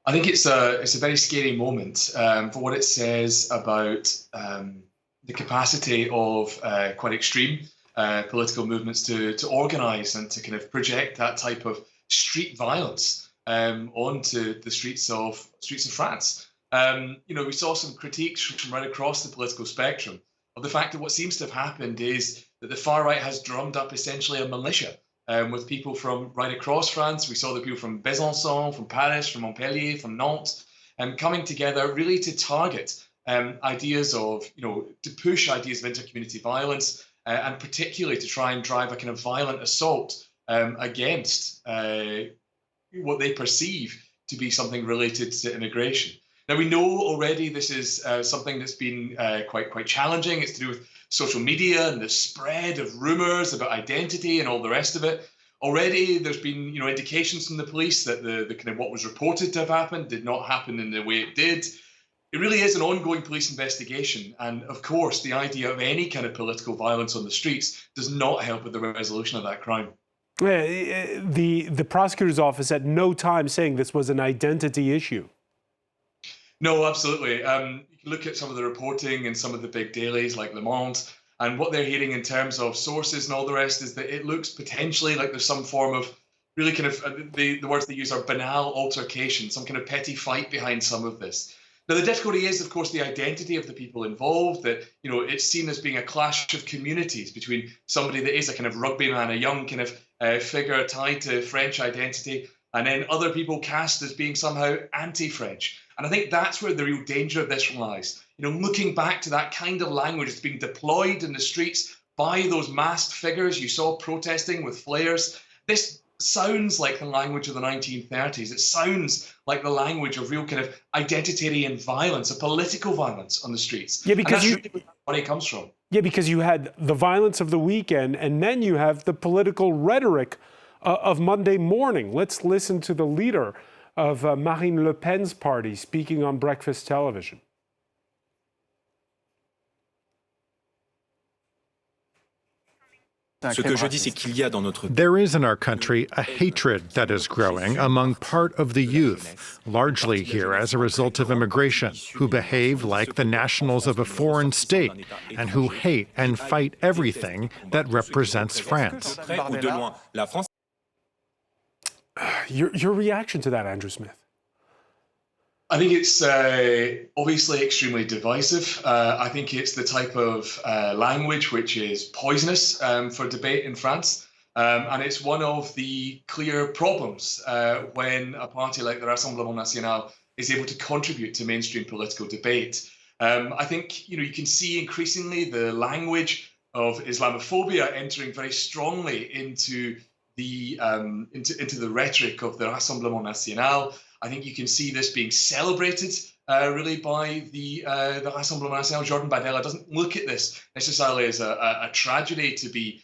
I think it's a very scary moment for what it says about the capacity of quite extreme political movements to organise and to kind of project that type of street violence onto the streets of France. We saw some critiques from right across the political spectrum of the fact that what seems to have happened is that the far right has drummed up essentially a militia with people from right across France. We saw the people from Besançon, from Paris, from Montpellier, from Nantes, coming together really to target ideas of, to push ideas of intercommunity violence and particularly to try and drive a kind of violent assault against what they perceive to be something related to immigration. Now, we know already this is something that's been quite challenging. It's to do with social media and the spread of rumours about identity and all the rest of it. Already, there's been indications from the police that the kind of what was reported to have happened did not happen in the way it did. It really is an ongoing police investigation. And of course, the idea of any kind of political violence on the streets does not help with the resolution of that crime. The prosecutor's office at no time saying this was an identity issue. No, absolutely. You can look at some of the reporting in some of the big dailies like Le Monde, and what they're hearing in terms of sources and all the rest is that it looks potentially like there's some form of really kind of, the words they use are banal altercation, some kind of petty fight behind some of this. Now, the difficulty is, of course, the identity of the people involved, that, it's seen as being a clash of communities between somebody that is a kind of rugby man, a young kind of figure tied to French identity, and then other people cast as being somehow anti-French. And I think that's where the real danger of this lies. Looking back to that kind of language that's being deployed in the streets by those masked figures you saw protesting with flares, this sounds like the language of the 1930s. It sounds like the language of real kind of identitarian violence, a political violence on the streets. Yeah, because and that's really where it comes from. Yeah, because you had the violence of the weekend, and then you have the political rhetoric of Monday morning. Let's listen to the leader of Marine Le Pen's party speaking on breakfast television. There is in our country a hatred that is growing among part of the youth, largely here as a result of immigration, who behave like the nationals of a foreign state and who hate and fight everything that represents France. Your reaction to that, Andrew Smith? I think it's obviously extremely divisive. I think it's the type of language which is poisonous for debate in France. And it's one of the clear problems when a party like the Rassemblement National is able to contribute to mainstream political debate. I think you can see increasingly the language of Islamophobia entering very strongly into the rhetoric of the Rassemblement National. I think you can see this being celebrated really by the Rassemblement National. Jordan Bardella doesn't look at this necessarily as a tragedy to be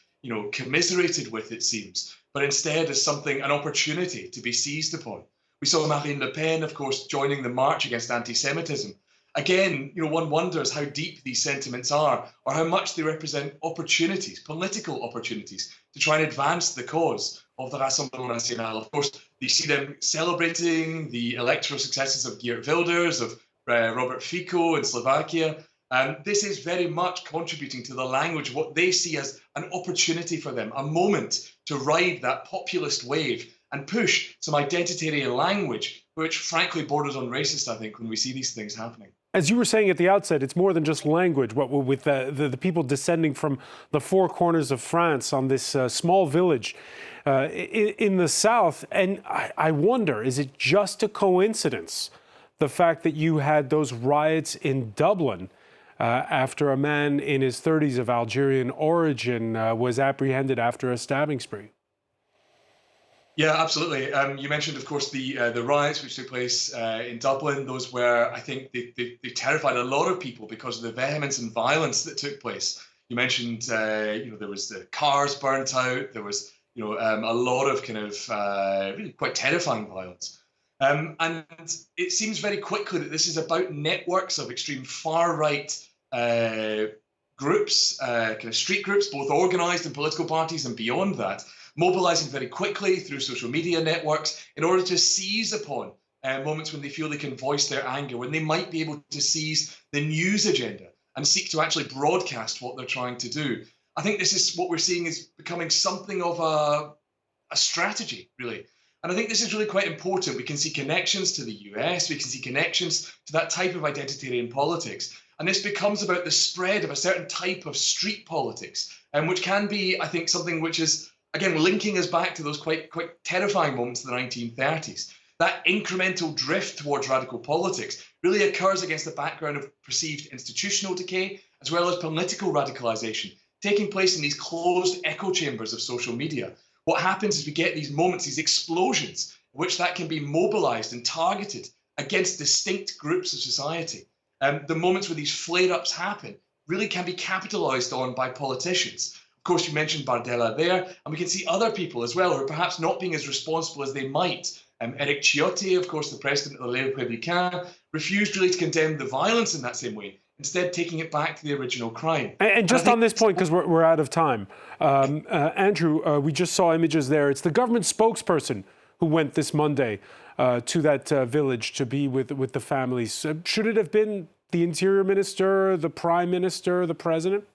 commiserated with, it seems, but instead as something, an opportunity to be seized upon. We saw Marine Le Pen, of course, joining the march against anti-Semitism. Again, one wonders how deep these sentiments are, or how much they represent opportunities, political opportunities, to try and advance the cause of the Rassemblement National. Of course, you see them celebrating the electoral successes of Geert Wilders, of Robert Fico in Slovakia. This is very much contributing to the language of what they see as an opportunity for them, a moment to ride that populist wave and push some identitarian language, which frankly borders on racist, I think, when we see these things happening. As you were saying at the outset, it's more than just language. With the people descending from the four corners of France on this small village in the south. And I wonder, is it just a coincidence, the fact that you had those riots in Dublin after a man in his 30s of Algerian origin was apprehended after a stabbing spree? Yeah, absolutely. You mentioned, of course, the riots which took place in Dublin. Those were, I think, they terrified a lot of people because of the vehemence and violence that took place. You mentioned, there was the cars burnt out. There was, a lot of kind of really quite terrifying violence. And it seems very quickly that this is about networks of extreme far right groups, kind of street groups, both organised in political parties and beyond that, mobilizing very quickly through social media networks in order to seize upon moments when they feel they can voice their anger, when they might be able to seize the news agenda and seek to actually broadcast what they're trying to do. I think this is what we're seeing is becoming something of a strategy, really. And I think this is really quite important. We can see connections to the US, we can see connections to that type of identitarian politics. And this becomes about the spread of a certain type of street politics, which can be, I think, something which is, again, linking us back to those quite terrifying moments in the 1930s. That incremental drift towards radical politics really occurs against the background of perceived institutional decay, as well as political radicalization, taking place in these closed echo chambers of social media. What happens is we get these moments, these explosions, in which that can be mobilized and targeted against distinct groups of society. The moments where these flare-ups happen really can be capitalized on by politicians. Of course, you mentioned Bardella there, and we can see other people as well who are perhaps not being as responsible as they might. Eric Ciotti, of course, the president of the Les Républicains, refused really to condemn the violence in that same way, instead taking it back to the original crime. And just on this point, because we're out of time, Andrew, we just saw images there. It's the government spokesperson who went this Monday to that village to be with the families. Should it have been the Interior Minister, the Prime Minister, the President?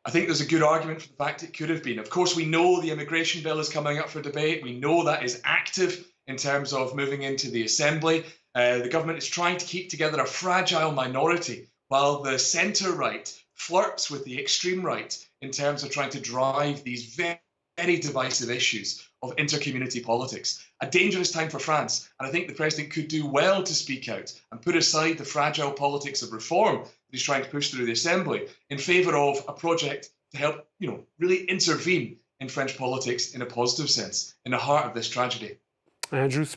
I think there's a good argument for the fact it could have been. Of course, we know the immigration bill is coming up for debate. We know that is active in terms of moving into the Assembly. The government is trying to keep together a fragile minority while the centre-right flirts with the extreme right in terms of trying to drive these very divisive issues of inter-community politics. A dangerous time for France, and I think the president could do well to speak out and put aside the fragile politics of reform that he's trying to push through the Assembly in favour of a project to help, really intervene in French politics in a positive sense, in the heart of this tragedy. Andrew